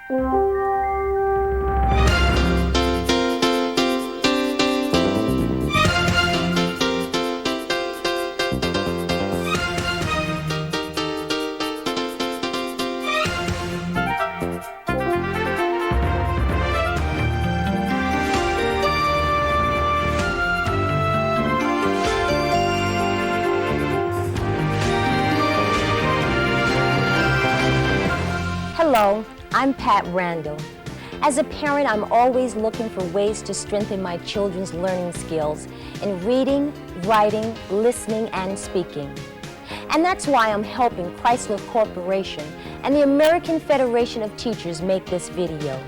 Hello, I'm Pat Randall. As a parent, I'm always looking for ways to strengthen my children's learning skills in reading, writing, listening, and speaking. And that's why I'm helping CHRYSLER Corporation and the American Federation of Teachers make this video.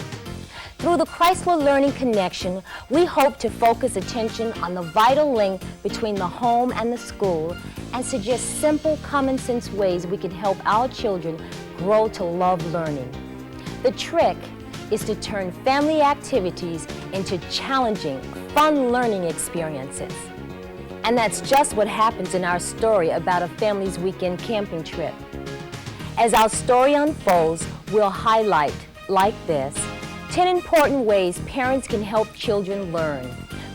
Through the CHRYSLER Learning Connection, we hope to focus attention on the vital link between the home and the school and suggest simple, common sense ways we can help our children grow to love learning. The trick is to turn family activities into challenging, fun learning experiences. And that's just what happens in our story about a family's weekend camping trip. As our story unfolds, we'll highlight, like this, 10 important ways parents can help children learn,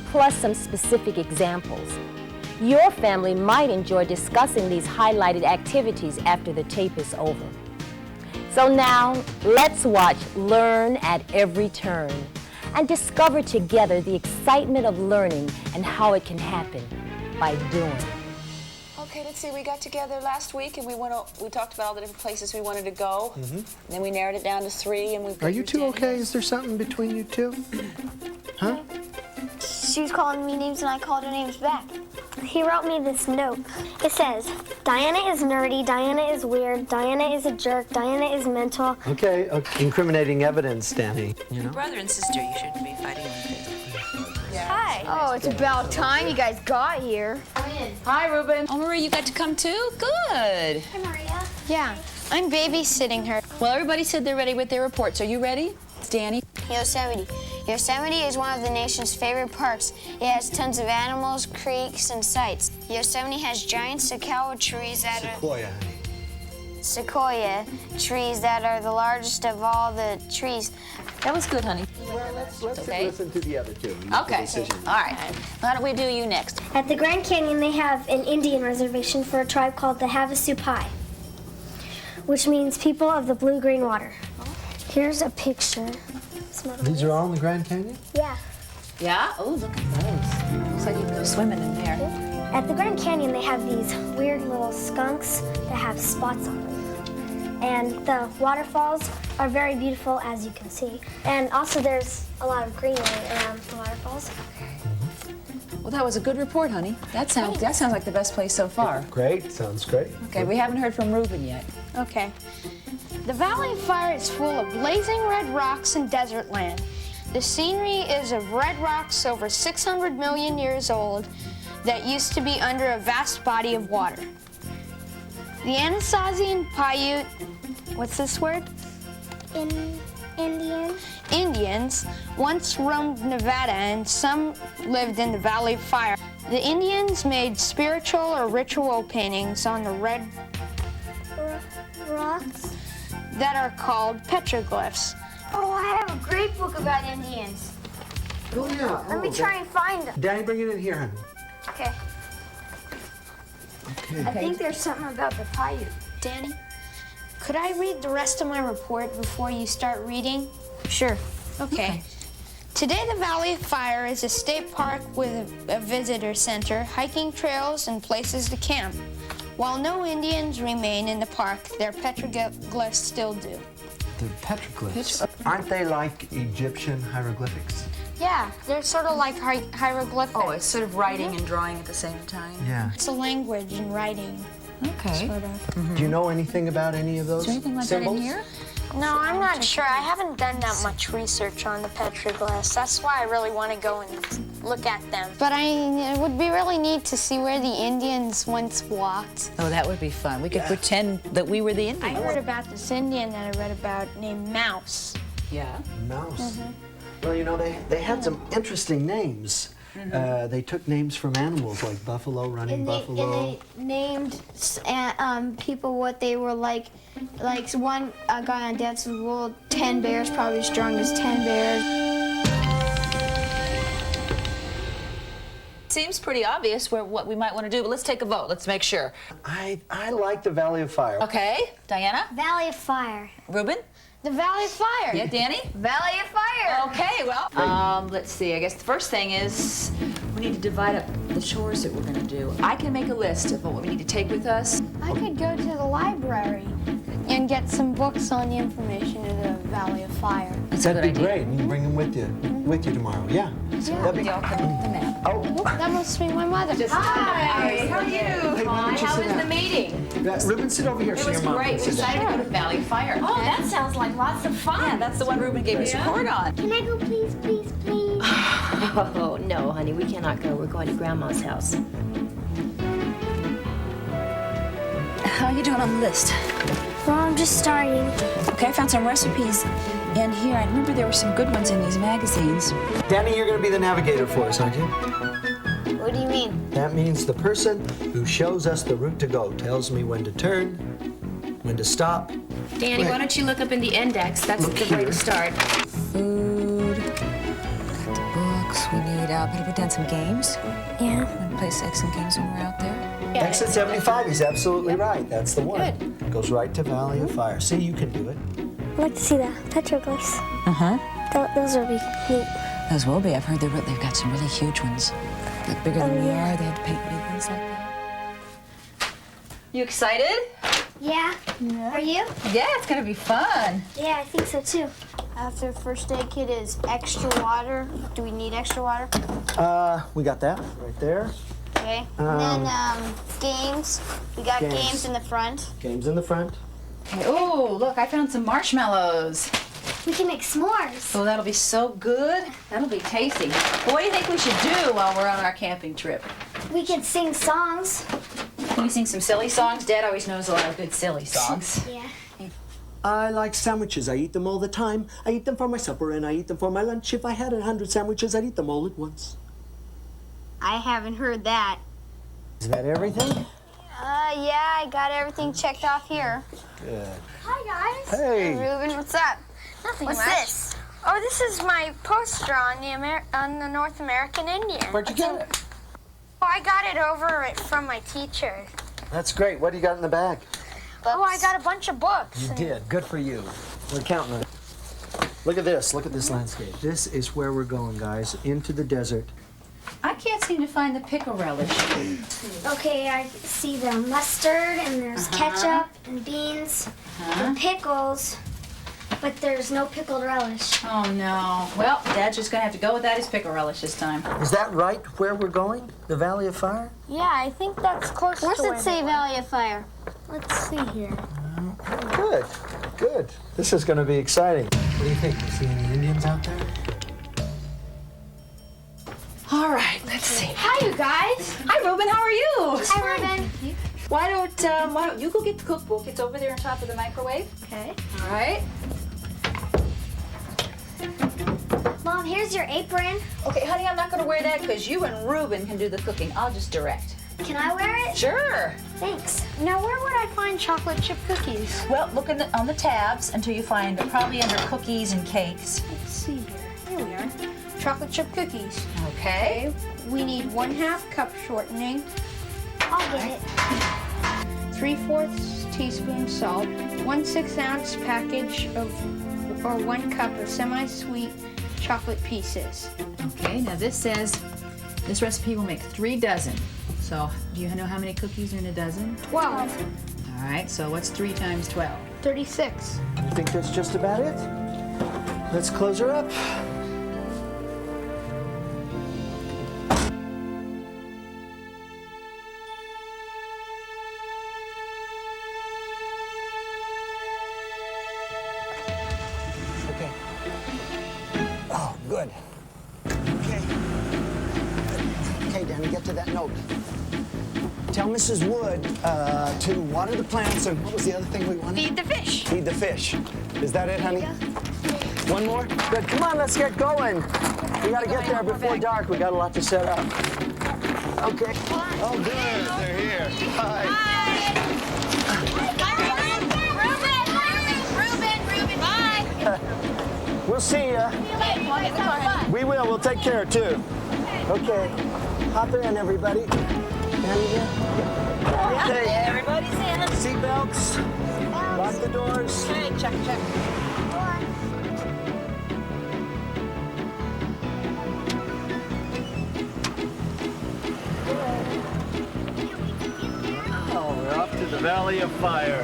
plus some specific examples. Your family might enjoy discussing these highlighted activities after the tape is over. So now, let's watch Learn at Every Turn and discover together the excitement of learning and how it can happen by doing. Okay, let's see, we got together last week and we talked about all the different places we wanted to go. And then we narrowed it down to 3 and we've... Are you two okay? Is there something between you two? Huh? She was calling me names and I called her names back. He wrote me this note. It says, Diana is nerdy, Diana is weird, Diana is a jerk, Diana is mental. Okay, incriminating evidence, Danny. You know? Brother and sister, you shouldn't be fighting like this. Hi. Oh, it's about time you guys got here. Come in. Hi, Ruben. Oh, Maria, you got to come too? Good. Hi, Maria. Yeah, I'm babysitting her. Well, everybody said they're ready with their reports. Are you ready? It's Danny. Yosemite. Yosemite is one of the nation's favorite parks. It has tons of animals, creeks, and sights. Yosemite has giant sequoia trees that sequoia trees that are the largest of all the trees. That was good, honey. Well, let's Okay. listen to the other two. Okay. All right. Why don't we do you next? At the Grand Canyon, they have an Indian reservation for a tribe called the Havasupai, which means people of the blue-green water. Here's a picture. These are all in the Grand Canyon? Yeah. Yeah? Oh, look at those. Looks like you can go swimming in there. At the Grand Canyon, they have these weird little skunks that have spots on them. And the waterfalls are very beautiful, as you can see. And also, there's a lot of greenery around the waterfalls. Well, that was a good report, honey. That sounds like the best place so far. Great, sounds great. Okay, we haven't heard from Ruben yet. Okay. The Valley of Fire is full of blazing red rocks and desert land. The scenery is of red rocks over 600 million years old that used to be under a vast body of water. The Anasazi and Paiute, what's this word? Indians once roamed Nevada and some lived in the Valley of Fire. The Indians made spiritual or ritual paintings on the red Rocks. that are called petroglyphs. Oh, I have a great book about Indians. Oh, yeah. Let me try and find them. Danny, bring it in here, honey. Okay. Okay. I think there's something about the Paiute. Danny, could I read the rest of my report before you start reading? Sure. Okay. Today, the Valley of Fire is a state park with a visitor center, hiking trails, and places to camp. While no Indians remain in the park, their petroglyphs still do. The petroglyphs. Aren't they like Egyptian hieroglyphics? Yeah, they're sort of like hieroglyphics. Oh, it's sort of writing and drawing at the same time? Yeah. It's a language and writing, Okay. sort of. Do you know anything about any of those Is there anything like symbols? that in here? No, I'm not sure. I haven't done that much research on the petroglyphs. That's why I really want to go and look at them. But it would be really neat to see where the Indians once walked. Oh, that would be fun. We could pretend that we were the I Indians. heard about this Indian that I read about named Mouse. Yeah. Mouse. Well, you know, they had some interesting names. They took names from animals like buffalo, running buffalo. And they named people what they were like. Like one guy on Dance's World, 10 bears, probably as strong as 10 bears. Seems pretty obvious what we might want to do, but let's take a vote. Let's make sure. I like the Valley of Fire. Okay, Diana? Valley of Fire. Ruben? The Valley of Fire. Yeah, Danny? Valley of Fire. Okay, well, let's see. I guess the first thing is we need to divide up the chores that we're going to do. I can make a list of what we need to take with us. I could go to the library and get some books on the information of the Valley of Fire. That's a good That'd be idea. great. You can bring them with you tomorrow. Yeah. That'd be. Y'all can the map. Oh. That must be my mother. Hi, how are you? Hey, why don't you How sit was down? the meeting? Ruben, sit over here. It so was your mom great. can We're sit down. excited to go to Valley of Fire. Oh, that sounds like lots of fun. Yeah, that's the one Ruben gave us a report on. Can I go, please, please, please? Oh, no, honey, we cannot go. We're going to Grandma's house. How are you doing on the list? Well, I'm just starting. Okay, I found some recipes in here. I remember there were some good ones in these magazines. Danny, you're going to be the navigator for us, aren't you? What do you mean? That means the person who shows us the route to go, tells me when to turn, when to stop. Danny, why don't you look up in the index? That's Look the way here. to start. Food. Got the books. We need, better put down some games. Yeah. We can play some games when we're out there. Exit 75, he's absolutely right. That's the one. Goes right to Valley of Fire. See, you can do it. I'd like to see the petroglyphs. Uh-huh. Those will be neat. Those will be. I've heard they've got some really huge ones. Like bigger than we yeah. are. They had to paint big ones like that. You excited? Yeah. Are you? Yeah, it's gonna be fun. Yeah, I think so too. After first aid kit is extra water. Do we need extra water? We got that right there. Okay. And then games. We got Games. games in the front. Games in the front. Oh, look, I found some marshmallows. We can make s'mores. Oh, that'll be so good. That'll be tasty. Well, what do you think we should do while we're on our camping trip? We can sing songs. Can we sing some silly songs? Dad always knows a lot of good silly songs. Yeah. I like sandwiches. I eat them all the time. I eat them for my supper and I eat them for my lunch. If I had 100 sandwiches, I'd eat them all at once. I haven't heard that. Is that everything? Yeah, I got everything checked off here. Good. Hi, guys. Hey. Ruben, what's up? Nothing What's much. this? Oh, this is my poster on the North American Indian. Where'd you get it? Oh, I got it over from my teacher. That's great. What do you got in the bag? Oh, I got a bunch of books. You did. Good for you. We're counting on it. Look at this. Look at this landscape. This is where we're going, guys. Into the desert. I can't seem to find the pickle relish. Okay, I see the mustard and there's ketchup and beans and pickles, but there's no pickled relish. Oh, no. Well, Dad's just gonna have to go without his pickle relish this time. Is that right where we're going? The Valley of Fire? Yeah, I think that's close Where's to it where say they were. Valley of Fire? Let's see here. Good. Good. This is going to be exciting. What do you think? You see any Indians out there? All right, let's see. Hi, you guys. Hi, Ruben. How are you? Hi, Ruben. Why don't you go get the cookbook? It's over there on top of the microwave. Okay. All right. Mom, here's your apron. Okay, honey, I'm not gonna wear that because you and Ruben can do the cooking. I'll just direct. Can I wear it? Sure. Thanks. Now, where would I find chocolate chip cookies? Well, look on the tabs until you find it, probably under cookies and cakes. Let's see here. Here we are. Chocolate chip cookies. Okay. We need 1/2 cup shortening, I'll get it. 3/4 teaspoon salt, 1/6 ounce package of, or 1 cup of semi-sweet chocolate pieces. Okay, now this says this recipe will make 3 dozen. So, do you know how many cookies are in a dozen? 12. All right, so what's 3 times 12? 36. You think that's just about it? Let's close her up. Okay. Oh, good. Okay. Okay, Danny, get to that note. Tell Mrs. Wood to water the plants and what was the other thing we wanted? Feed the fish. Feed the fish. Is that it, honey? One more? Good. Come on, let's get going. We gotta get there before dark. We got a lot to set up. Okay. Oh, good. They're here. Hi. Ruben, bye. We'll see ya. We will. We'll take care too. Okay. Hop in, everybody. Okay. Everybody's in. Seatbelts. Lock the doors. Okay, check. Oh, we're off to the Valley of Fire.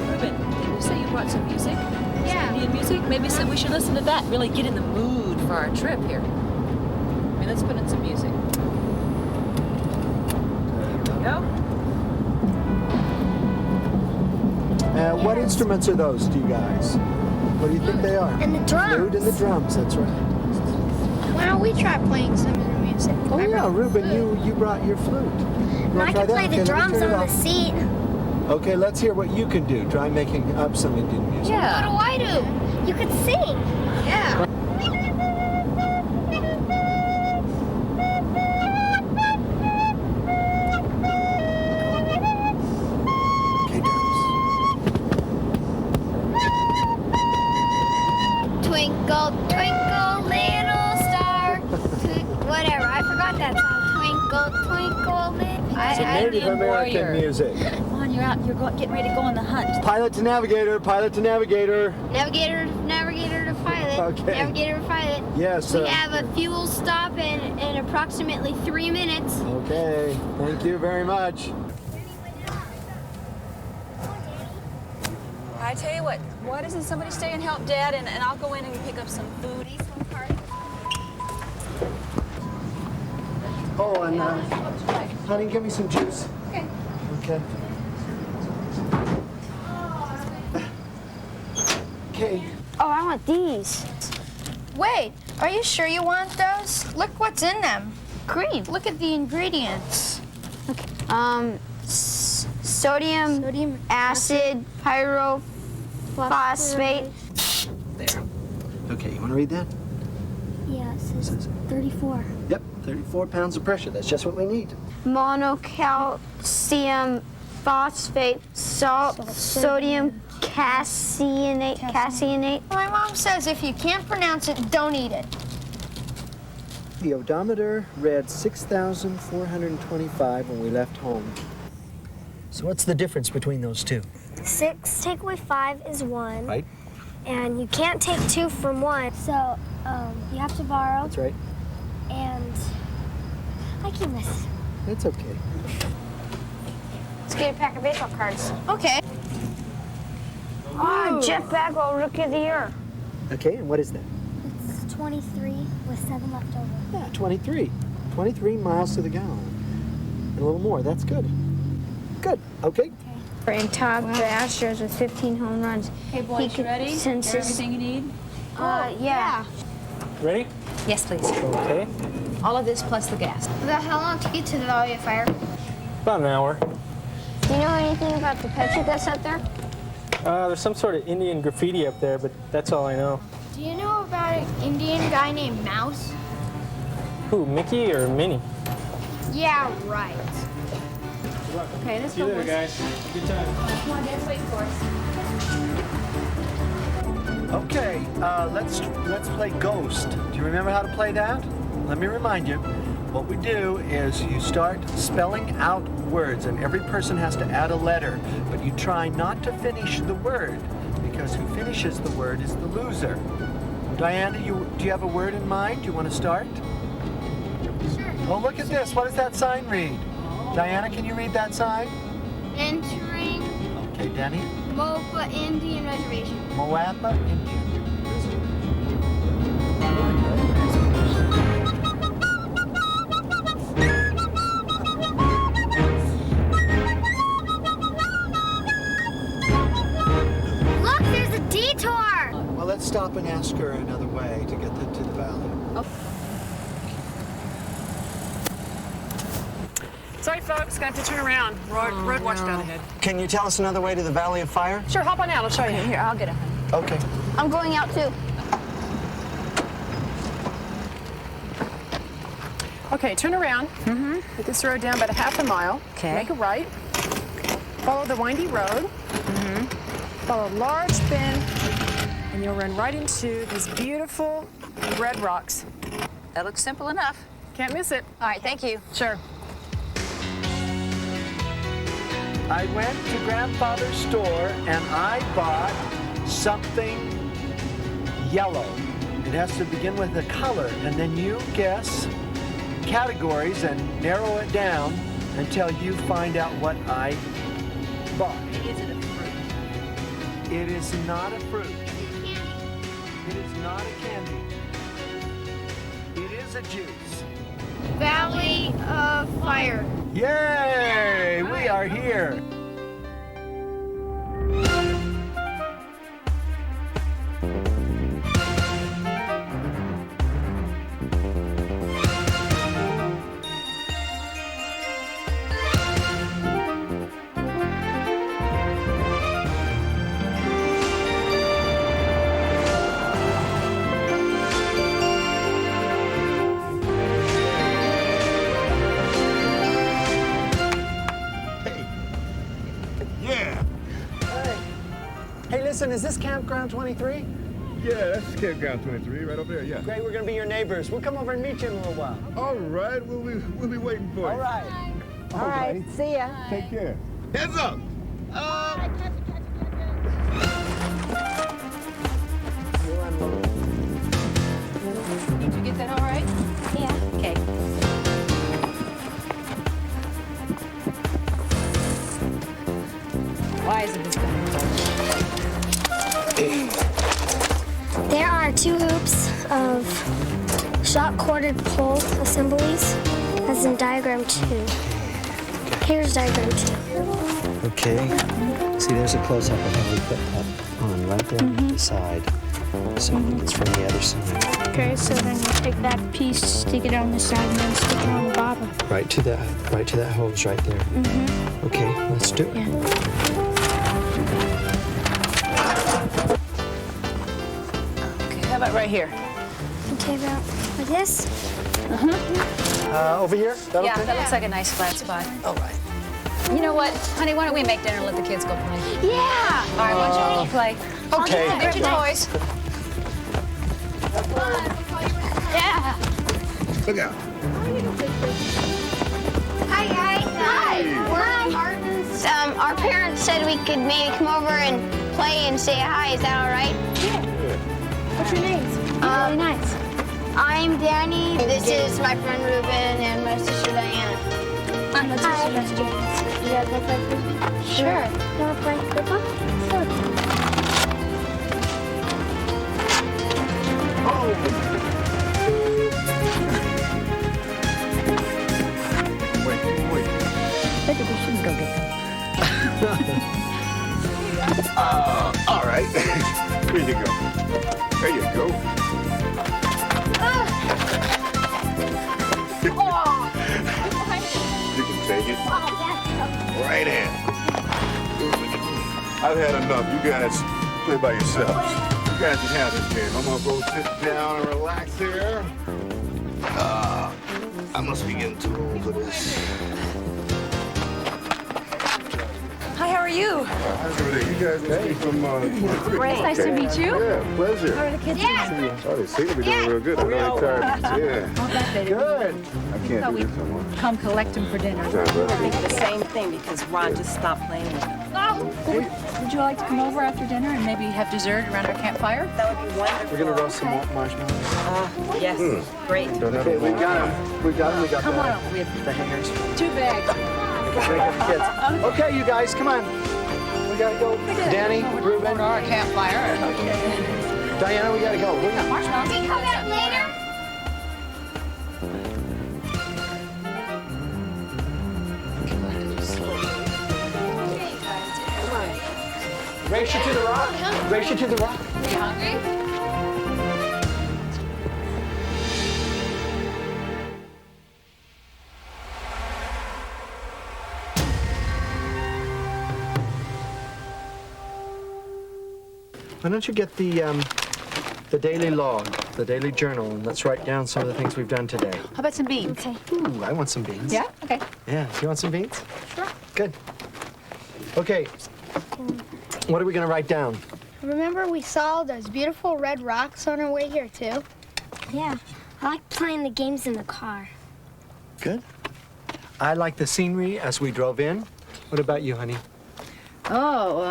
Ruben, didn't you say you brought some music? Yeah. Some Indian music? Maybe we should listen to that. Really get in the mood for our trip here. I mean, let's put in some music. There we go. What instruments are those to you guys? What do you think they are? And the drums. Flute and the drums, that's right. Why don't we try playing some of the music? Oh yeah, Ruben, you brought your flute. You And wanna I try can that? play Okay, the let me drums turn it on the off. seat. Okay, let's hear what you can do. Try making up some Indian music. What do I do? You could sing. Yeah. Okay, drums. Twinkle, twinkle, little star. Whatever, I forgot that song. Twinkle, twinkle, little. It's Native American music. Come on, you're out. You're getting ready to go on the hunt. Pilot to navigator, pilot to navigator. Navigator to pilot. Okay. Navigator to pilot. Yes. We have a fuel stop in approximately 3 minutes. Okay, thank you very much. I tell you what, why doesn't somebody stay and help Dad, and I'll go in and pick up some food. Oh, and honey, give me some juice. Okay. Okay. Okay. Oh, I want these. Wait, are you sure you want those? Look what's in them. Cream. Look at the ingredients. Sodium acid pyrophosphate. There. Okay, you want to read that? Yeah, it says 34. Yep, 34 pounds of pressure. That's just what we need. Monocalcium phosphate, salt, sodium caseinate. My mom says if you can't pronounce it, don't eat it. The odometer read 6,425 when we left home. So what's the difference between those two? 6 take away 5 is 1. Right? And you can't take 2 from 1. So you have to borrow. That's right. And I keep missing. That's okay. Let's get a pack of baseball cards. Okay. Oh, Jeff Bagwell, Rookie of the Year. Okay, and what is that? It's 23 with 7 left over. Yeah, 23. 23 miles to the gallon. And a little more. That's good. Good. Okay. And top the Astros with 15 home runs. Hey, boys, you ready? Since his, Everything you need? yeah. Ready? Yes, please. Okay. All of this plus the gas. How long to get to the Valley of Fire? About an hour. Do you know anything about the picture that's up there? There's some sort of Indian graffiti up there, but that's all I know. Do you know about an Indian guy named Mouse? Who, Mickey or Minnie? Yeah, right. Okay, let's See you go. later, guys. Good time. Come on, Dad's waiting for us. Okay, let's play Ghost. Do you remember how to play that? Let me remind you. What we do is you start spelling out words, and every person has to add a letter, but you try not to finish the word, because who finishes the word is the loser. Diana, do you have a word in mind? Do you want to start? Sure. Oh, look at this. What does that sign read? Diana, can you read that sign? Entering Okay, Danny. Mopa Indian Reservation. Moapa Indian. Look, there's a detour. Well, let's stop and ask her another way to get to the valley. Sorry folks. Gonna have to turn around. Road watch down ahead. Can you tell us another way to the Valley of Fire? Sure, hop on out. I'll show you. Here, I'll get it. Okay. I'm going out too. Okay, turn around. Hit this road down about a half a mile. Okay. Make a right. Follow the windy road. Follow a large bend, and you'll run right into these beautiful red rocks. That looks simple enough. Can't miss it. All right, thank you. Sure. I went to Grandfather's store and I bought something yellow. It has to begin with a color, and then you guess categories and narrow it down until you find out what I bought. Is it a fruit? It is not a fruit. It is not a candy. It is a juice. Valley of Fire. Yay! We are here. Hey, listen, is this Campground 23? Yeah, that's Campground 23, right over there, yeah. Great, we're gonna be your neighbors. We'll come over and meet you in a little while. All right, we'll be waiting for you. All right. All right, see ya. Take care. Heads up! Did you get that all right? Yeah. Okay. Why isn't this going to There are 2 hoops of shot-corded pole assemblies, as in diagram 2. Here's diagram 2. Okay. See, there's a close-up of how we put that on right there on the side. So it's from the other side. Okay, so then you take that piece, stick it on the side, and then stick it on the bottom. Right to that hose right there. Okay, let's do it. Okay, how about right here? Okay, about like this. Over here? That Yeah, okay? that looks like a nice flat spot. All right. You know what, honey, why don't we make dinner and let the kids go play? Yeah! All right, why don't you play? Okay. Get your toys. Yeah! Look out. Hi, guys. Hi. We're Martins. Our parents said we could maybe come over and play and say hi. Is that all right? Yeah. What's your names? Really nice. I'm Danny. This is my friend Ruben and my sister Diana. Hi. You guys want to play frisbee? Sure. You want to play football? Sure. Wait. Maybe we shouldn't go get them. All right. Here you go. There you go. You can take it. Right in. I've had enough. You guys play by yourselves. You guys can have this game. I'm gonna go sit down and relax here. I must be getting too old for this. Hi, how are you? How's everything? You guys must be from 23. Great. Nice to meet you. Yeah, pleasure. How are the kids doing? Oh, they seem to be doing real good. I know they're tired. Yeah. I'll bet they didn't. Good. I can't do this no more. Come collect them for dinner. Sorry, bud. I think the same thing because Ron just stopped playing with them. Would you like to come over after dinner and maybe have dessert around our campfire? That would be wonderful. We're gonna roast some marshmallows. Yes, great. Okay, we got them. We got Come the, on, we have the hangers. 2 bags. Kids. Okay, you guys, come on. We gotta go. Danny, Ruben, Our campfire. Diana, we gotta go. Marshmallows. Can we come back later? Race you to the rock. Race you to the rock. You hungry? Why don't you get the daily log, the daily journal, and let's write down some of the things we've done today. How about some beans? Okay. Ooh, I want some beans. Yeah? Okay. Yeah, you want some beans? Sure. Good. Okay, what are we gonna write down? Remember we saw those beautiful red rocks on our way here too? Yeah. I like playing the games in the car. Good. I like the scenery as we drove in. What about you, honey? Oh,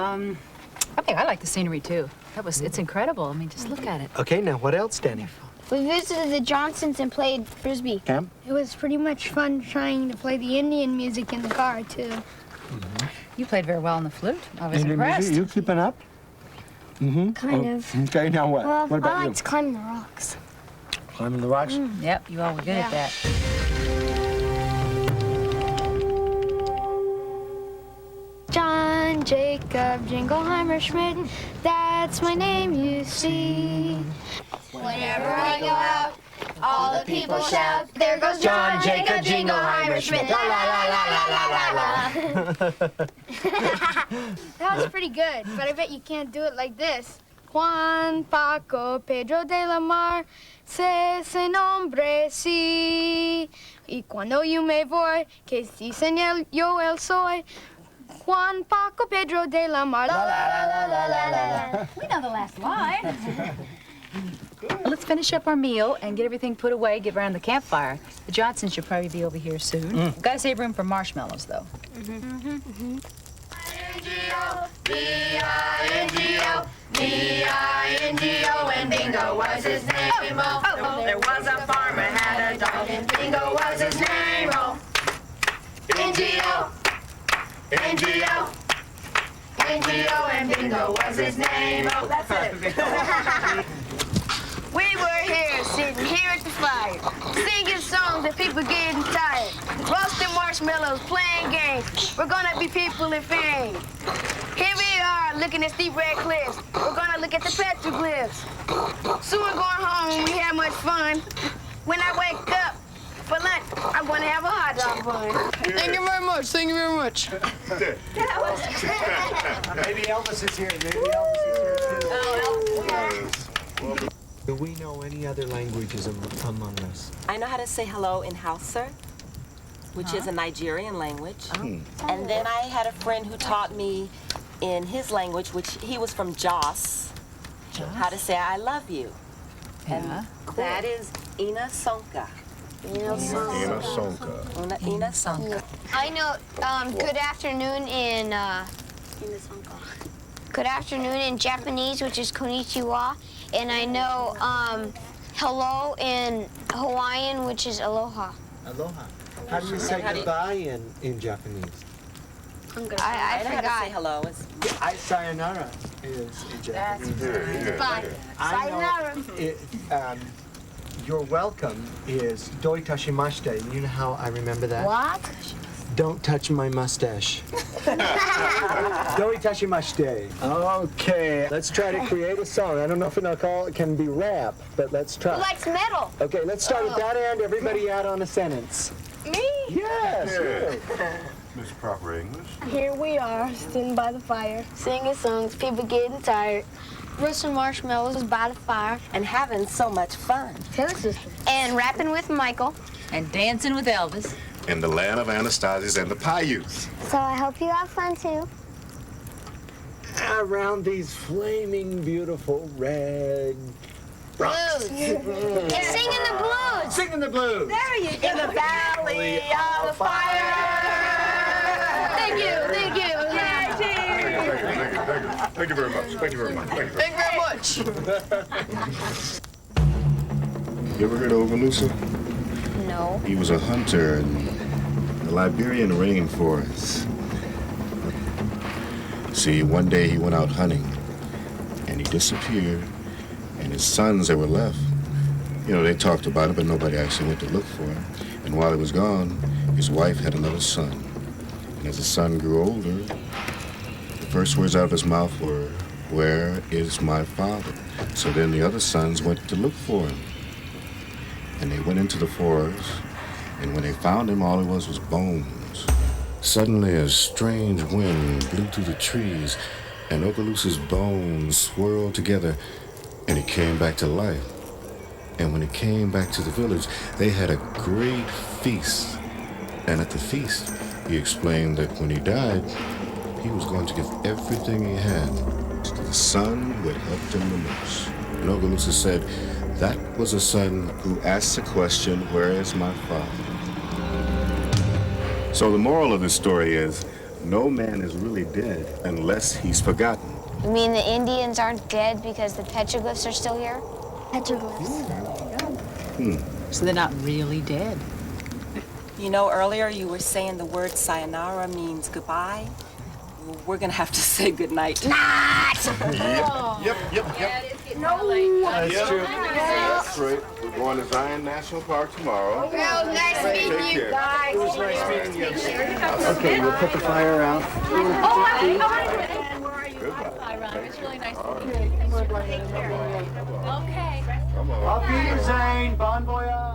I think I like the scenery too. It's incredible. I mean, just look at it. Okay, now what else, Danny? We visited the Johnsons and played Frisbee. Cam? It was pretty much fun trying to play the Indian music in the car too. You played very well on the flute. I was Indian impressed. music, you keeping up? Mm-hmm. Kind of. Okay, now what? Well, What about I you? liked climbing the rocks. Climbing the rocks? Yep, you all were good at that. John Jacob Jingleheimer Schmidt, that's my name you see. Whenever I go out, all the people shout, there goes John Jacob Jingleheimer Schmidt. La la la la la la la la. That was pretty good, but I bet you can't do it like this. Juan Paco Pedro de la Mar, ese nombre sí. Y cuando yo me voy, que dicen yo el soy. Juan Paco Pedro de la Mar. La la la la la la la. We know the last line. Let's finish up our meal and get everything put away, get around the campfire. The Johnsons should probably be over here soon. Gotta save room for marshmallows, though. I-N-G-O, B-I-N-G-O, B-I-N-G-O, and Bingo was his name. Oh, there was a farmer had a dog, and Bingo was his name. Oh, N-G-O, N-G-O, N-G-O, and Bingo was his name. Oh, that's it. We were here, sitting here at the fire, singing songs and people getting tired, roasting marshmallows, playing games. We're gonna be people of fame. Here we are, looking at steep red cliffs. We're gonna look at the petroglyphs. Soon we're going home, we had much fun. When I wake up for lunch, I'm gonna have a hot dog bun. Thank you very much. Thank you very much. Maybe Elvis is here. Maybe Elvis is here too. Do we know any other languages among us? I know how to say hello in Hausa, which is a Nigerian language. And then I had a friend who taught me in his language, which he was from Jos, how to say I love you. And that is Ina Sonka. Ina Sonka. Ina Sonka. I know good afternoon in good afternoon in Japanese, which is konnichiwa, and I know hello in Hawaiian, which is aloha. Aloha. How do you say goodbye in Japanese? I know how to say forgot. hello. Sayonara is in Japanese. Bye. I know you're welcome is doi tashimashite. And you know how I remember that? What? Don't touch my mustache. Doi tashimashite. Okay, let's try to create a song. I don't know if it can be rap, but let's try. Who likes metal? Okay, let's start at that end. Everybody out on a sentence. Me? Yes. You. Mr. Proper English. Here we are, sitting by the fire, singing songs, people getting tired, roasting marshmallows by the fire, And having so much fun. and rapping with Michael. And dancing with Elvis. In the land of Anastasias and the Paiutes. So I hope you have fun too. Around these flaming, beautiful red rocks. And singing the blues. Singing the blues. There you go. In the valley of the fire. Thank you, thank you. Thank you very much. Thank you very much. Thank you very much. Thank you very much. You ever heard of Ogalusa? No. He was a hunter in the Liberian rainforest. See, one day he went out hunting, and he disappeared, and his sons that were left, they talked about it, but nobody actually went to look for him. And while he was gone, his wife had another son. And as the son grew older, the first words out of his mouth were, "Where is my father?" So then the other sons went to look for him. And they went into the forest, and when they found him, all it was bones. Suddenly, a strange wind blew through the trees, and Okaloosa's bones swirled together, and he came back to life. And when he came back to the village, they had a great feast. And at the feast, he explained that when he died, he was going to give everything he had to the son who had helped him the most. And Okaloosa said, that was a son who asked the question, where is my father? So the moral of this story is, no man is really dead unless he's forgotten. You mean the Indians aren't dead because the petroglyphs are still here? Petroglyphs. So they're not really dead. You know, earlier you were saying the word sayonara means goodbye. Well, we're gonna have to say goodnight. Yep. No. That's true. That's right. We're going to Zion National Park tomorrow. Well, nice meeting Take you care. guys. It was nice meeting you. Okay, we'll put the fire out. Hi, Ron. It's really nice to meet you. Take care. Okay. Come on. Auf Wiedersehen, bon voyage.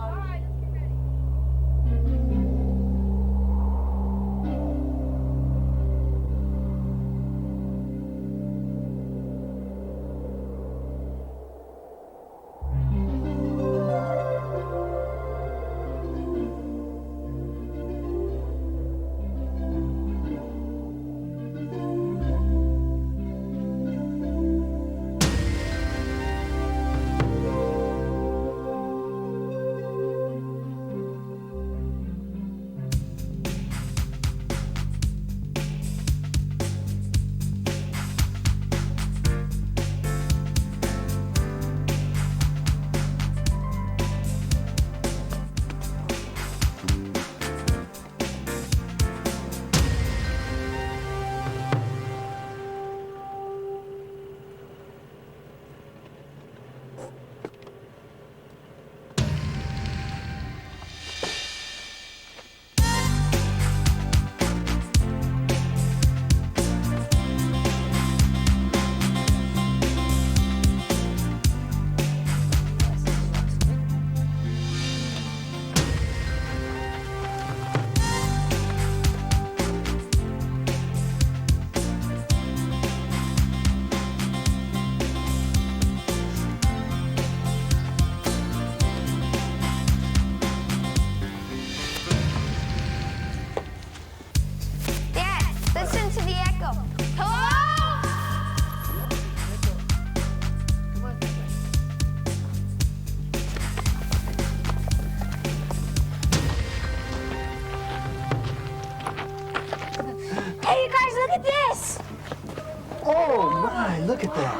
Look at that.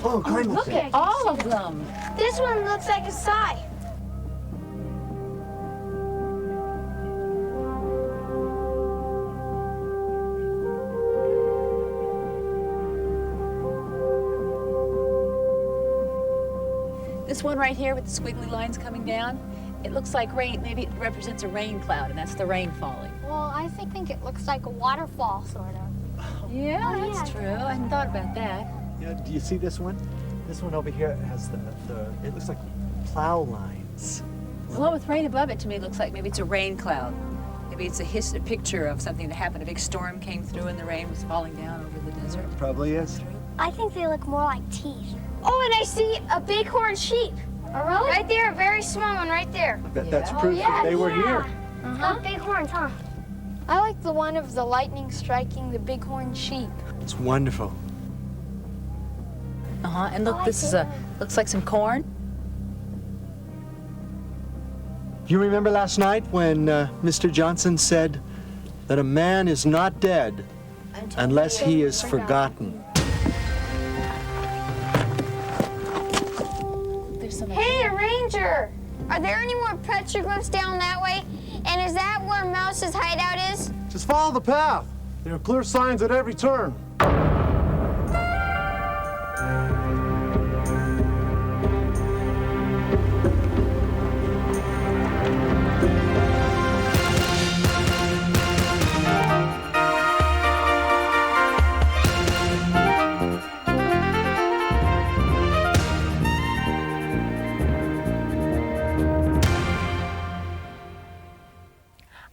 Oh, climb up Look there. at all of them. This one looks like a sigh. This one right here with the squiggly lines coming down, it looks like rain. Maybe it represents a rain cloud, and that's the rain falling. Well, I think it looks like a waterfall, sort of. Yeah, Oh, that's yeah. true. I hadn't thought about that. Yeah, do you see this one? This one over here has it looks like plow lines. The one with rain above it to me looks like maybe it's a rain cloud. Maybe it's a picture of something that happened. A big storm came through and the rain was falling down over the desert. Probably is. I think they look more like teeth. Oh, and I see a bighorn sheep. Oh, really? Right there, a very small one right there. That's proof that they were here. Uh-huh. Big horns, huh? I like the one of the lightning striking the bighorn sheep. It's wonderful. Uh-huh. And look, this is looks like some corn. You remember last night when Mr. Johnson said that a man is not dead unless he is forgotten? Hey, a ranger! Are there any more petroglyphs down that way? And is that where Mouse's hideout is? Just follow the path. There are clear signs at every turn.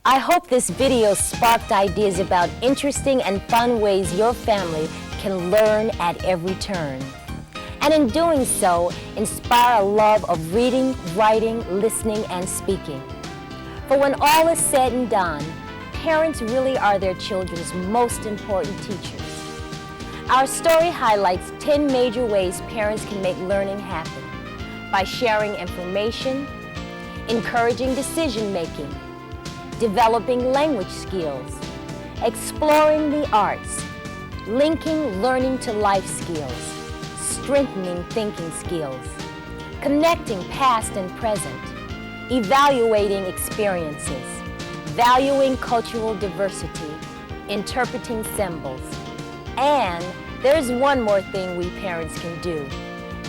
I hope this video sparked ideas about interesting and fun ways your family can learn at every turn. And in doing so, inspire a love of reading, writing, listening, and speaking. For when all is said and done, parents really are their children's most important teachers. Our story highlights 10 major ways parents can make learning happen by sharing information, encouraging decision-making, developing language skills, exploring the arts, linking learning to life skills, strengthening thinking skills, connecting past and present, evaluating experiences, valuing cultural diversity, interpreting symbols. And there's one more thing we parents can do.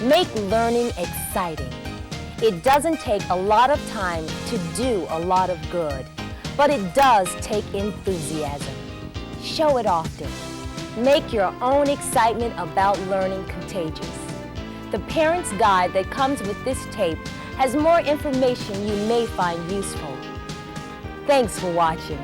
Make learning exciting. It doesn't take a lot of time to do a lot of good, but it does take enthusiasm. Show it often. Make your own excitement about learning contagious. The Parent's Guide that comes with this tape has more information you may find useful. Thanks for watching.